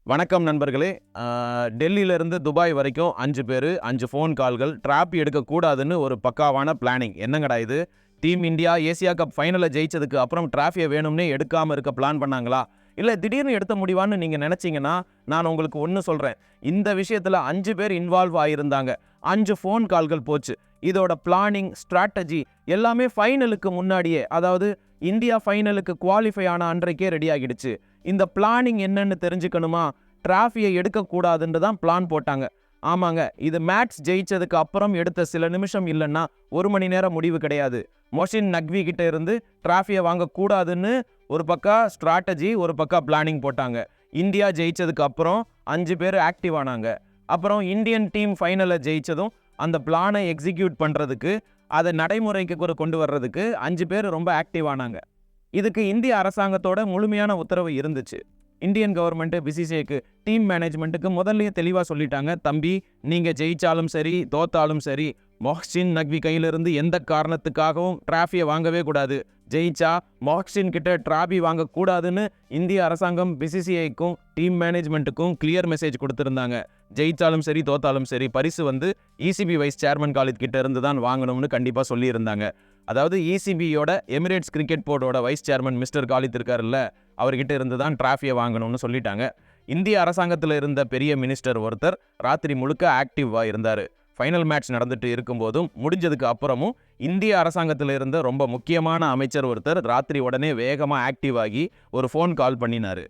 வணக்கம் நண்பர்களே. டெல்லியிலேருந்து துபாய் வரைக்கும் 5 பேர் 5 ஃபோன் கால்கள் டிராப் எடுக்கக்கூடாதுன்னு ஒரு பக்காவான பிளானிங். என்னங்கடா இது? டீம் இந்தியா ஏசியா கப் ஃபைனலில் ஜெயிச்சதுக்கு அப்புறம் டிராஃபியை வேணும்னே எடுக்காமல் இருக்க பிளான் பண்ணாங்களா? இல்லை திடீர்னு எடுத்த முடிவான்னு நீங்கள் நினச்சிங்கன்னா நான் உங்களுக்கு ஒன்று சொல்கிறேன். இந்த விஷயத்தில் 5 பேர் இன்வால்வ் ஆகியிருந்தாங்க. 5 ஃபோன் கால்கள் போச்சு. இதோட பிளானிங் ஸ்ட்ராட்டஜி எல்லாமே ஃபைனலுக்கு முன்னாடியே, அதாவது இந்தியா ஃபைனலுக்கு குவாலிஃபை ஆன அன்றைக்கே ரெடி ஆகிடுச்சு. இந்த பிளானிங் என்னன்னு தெரிஞ்சுக்கணுமா? டிராஃபியை எடுக்கக்கூடாதுன்னு தான் பிளான் போட்டாங்க. ஆமாங்க, இது மேட்ச் ஜெயிச்சதுக்கு அப்புறம் எடுத்த சில நிமிஷம் இல்லைன்னா 1 மணி நேரம் முடிவு கிடையாது. மொஹ்சின் நக்வி கிட்ட இருந்து டிராஃபியை வாங்கக்கூடாதுன்னு ஒரு பக்கா ஸ்ட்ராட்டஜி, ஒரு பக்கா பிளானிங் போட்டாங்க. இந்தியா ஜெயிச்சதுக்கு அப்புறம் 5 பேர் ஆக்டிவ் ஆனாங்க. அப்புறம் இந்தியன் டீம் ஃபைனலை ஜெயிச்சதும் அந்த பிளானை எக்ஸிக்யூட் பண்ணுறதுக்கு, அதை நடைமுறைக்கு கொண்டு வர்றதுக்கு 5 பேர் ரொம்ப ஆக்டிவ் ஆனாங்க. இதுக்கு இந்திய அரசாங்கத்தோட முழுமையான உத்தரவு இருந்துச்சு. இந்தியன் கவர்மெண்ட் பிசிசிஐக்கு, டீம் மேனேஜ்மெண்ட்டுக்கு முதல்லயே தெளிவாக சொல்லிட்டாங்க, தம்பி நீங்கள் ஜெயிச்சாலும் சரி தோத்தாலும் சரி மொஹ்சின் நக்வி கையிலிருந்து எந்த காரணத்துக்காகவும் டிராஃபியை வாங்கவே கூடாது. ஜெயிச்சா மொஹ்சின் கிட்ட டிராஃபி வாங்கக்கூடாதுன்னு இந்திய அரசாங்கம் பிசிசிஐக்கும் டீம் மேனேஜ்மெண்ட்டுக்கும் கிளியர் மெசேஜ் கொடுத்துருந்தாங்க. ஜெயிச்சாலும் சரி தோத்தாலும் சரி பரிசு இசிபி வைஸ் சேர்மன் காலித் கிட்ட இருந்து தான் வாங்கணும்னு கண்டிப்பாக சொல்லியிருந்தாங்க. அதாவது இசிபியோட எமிரேட்ஸ் கிரிக்கெட் போர்டோட வைஸ் சேர்மன் மிஸ்டர் காலித் இருக்காருல்ல, அவர்கிட்ட இருந்து தான் டிராஃபியை வாங்கணும்னு சொல்லிட்டாங்க. இந்திய அரசாங்கத்தில் இருந்த பெரிய மினிஸ்டர் ஒருத்தர் ராத்திரி முழுக்க ஆக்டிவாக இருந்தார். ஃபைனல் மேட்ச் நடந்துட்டு இருக்கும்போதும் முடிஞ்சதுக்கு அப்புறமும் இந்திய அரசாங்கத்தில் இருந்த ரொம்ப முக்கியமான அமைச்சர் ஒருத்தர் ராத்திரி உடனே வேகமாக ஆக்டிவ் ஆகி ஒரு ஃபோன் கால் பண்ணினார்.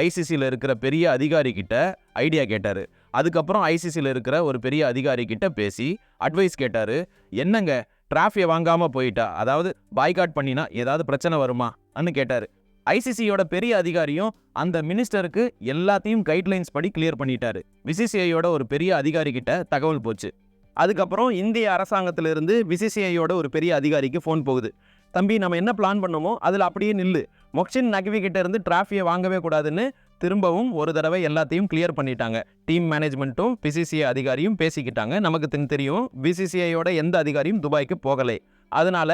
ஐசிசியில் இருக்கிற பெரிய அதிகாரி கிட்ட ஐடியா கேட்டார். அதுக்கப்புறம் ஐசிசியில் இருக்கிற ஒரு பெரிய அதிகாரி கிட்ட பேசி அட்வைஸ் கேட்டார். என்னங்க டிராஃபியை வாங்காமல் போயிட்டா, அதாவது பாய்காட் பண்ணினா ஏதாவது பிரச்சனை வருமா அன்னு கேட்டார். ஐசிசியோட பெரிய அதிகாரியும் அந்த மினிஸ்டருக்கு எல்லாத்தையும் கைட்லைன்ஸ் படி கிளியர் பண்ணிட்டாரு. பிசிசிஐயோட ஒரு பெரிய அதிகாரி கிட்ட தகவல் போச்சு. அதுக்கப்புறம் இந்திய அரசாங்கத்திலிருந்து பிசிசிஐயோட ஒரு பெரிய அதிகாரிக்கு ஃபோன் போகுது. தம்பி, நம்ம என்ன பிளான் பண்ணோமோ அதில் அப்படியே நில்லு. மொஹ்சின் நக்வி கிட்ட இருந்து டிராஃபியை வாங்கவே கூடாதுன்னு திரும்பவும் ஒரு தடவை எல்லாத்தையும் கிளியர் பண்ணிட்டாங்க. டீம் மேனேஜ்மெண்ட்டும் பிசிசிஐ அதிகாரியும் பேசிக்கிட்டாங்க. நமக்கு தெரியும், பிசிசிஐயோட எந்த அதிகாரியும் துபாய்க்கு போகலை. அதனால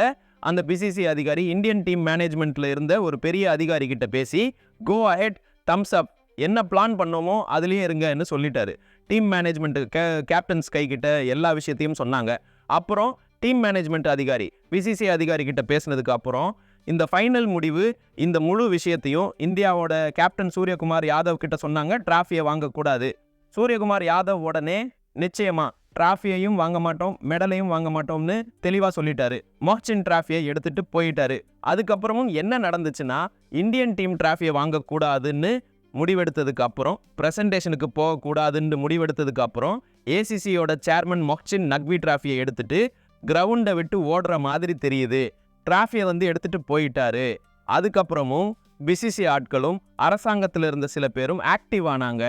அந்த பிசிசிஐ அதிகாரி இந்தியன் டீம் மேனேஜ்மெண்ட்டில் இருந்த ஒரு பெரிய அதிகாரி கிட்ட பேசி கோ அஹெட், தம்ஸ் அப், என்ன பிளான் பண்ணோமோ அதுலேயே இருங்கன்னு சொல்லிட்டாரு. டீம் மேனேஜ்மெண்ட்டு கேப்டன்ஸ் கைக்கிட்ட எல்லா விஷயத்தையும் சொன்னாங்க. அப்புறம் டீம் மேனேஜ்மெண்ட் அதிகாரி பிசிசிஐ அதிகாரி கிட்ட பேசினதுக்கு அப்புறம் இந்த ஃபைனல் முடிவு, இந்த முழு விஷயத்தையும் இந்தியாவோட கேப்டன் சூரியகுமார் யாதவ் கிட்ட சொன்னாங்க. டிராஃபியை வாங்கக்கூடாது. சூரியகுமார் யாதவ் உடனே நிச்சயமா டிராஃபியையும் வாங்க மாட்டோம், மெடலையும் வாங்க மாட்டோம்னு தெளிவாக சொல்லிட்டாரு. மொஹ்சின் டிராஃபியை எடுத்துட்டு போயிட்டாரு. அதுக்கப்புறமும் என்ன நடந்துச்சுன்னா, இந்தியன் டீம் டிராஃபியை வாங்கக்கூடாதுன்னு முடிவெடுத்ததுக்கு அப்புறம், பிரசன்டேஷனுக்கு போகக்கூடாதுன்னு முடிவெடுத்ததுக்கு அப்புறம் ஏசிசியோட சேர்மன் மொஹ்சின் நக்வி டிராஃபியை எடுத்துட்டு கிரவுண்டை விட்டு ஓடுற மாதிரி தெரியுது. டிராஃபியை எடுத்துட்டு போயிட்டாரு. அதுக்கப்புறமும் பிசிசி ஆட்களும் அரசாங்கத்தில் இருந்த சில பேரும் ஆக்டிவ் ஆனாங்க.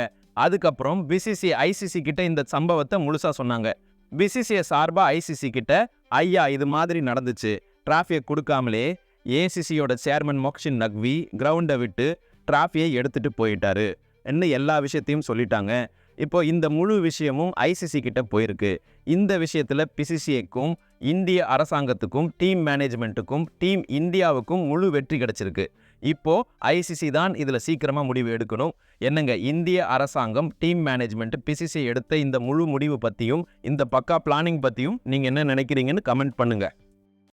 அதுக்கப்புறம் பிசிசி ஐசிசி கிட்ட இந்த சம்பவத்தை முழுசா சொன்னாங்க. பிசிசிஐ சார்பா ஐசிசி கிட்ட, ஐயா இது மாதிரி நடந்துச்சு, டிராஃபியை கொடுக்காமலே ஏசிசியோட சேர்மன் மொஹ்சின் நக்வி கிரவுண்டை விட்டு டிராஃபியை எடுத்துட்டு போயிட்டாரு என்ன எல்லா விஷயத்தையும் சொல்லிட்டாங்க. இப்போ இந்த முழு விஷயமும் ஐசிசி கிட்ட போயிருக்கு. இந்த விஷயத்தில் பிசிசிஐக்கும் இந்திய அரசாங்கத்துக்கும் டீம் மேனேஜ்மெண்ட்டுக்கும் டீம் இந்தியாவுக்கும் முழு வெற்றி கிடைச்சிருக்கு. இப்போ ஐசிசி தான் இதில் சீக்கிரமாக முடிவு எடுக்கணும். என்னங்க, இந்திய அரசாங்கம், டீம் மேனேஜ்மெண்ட், பிசிசிஐ எடுத்த இந்த முழு முடிவு பற்றியும் இந்த பக்கா பிளானிங் பற்றியும் நீங்கள் என்ன நினைக்கிறீங்கன்னு கமெண்ட் பண்ணுங்கள்.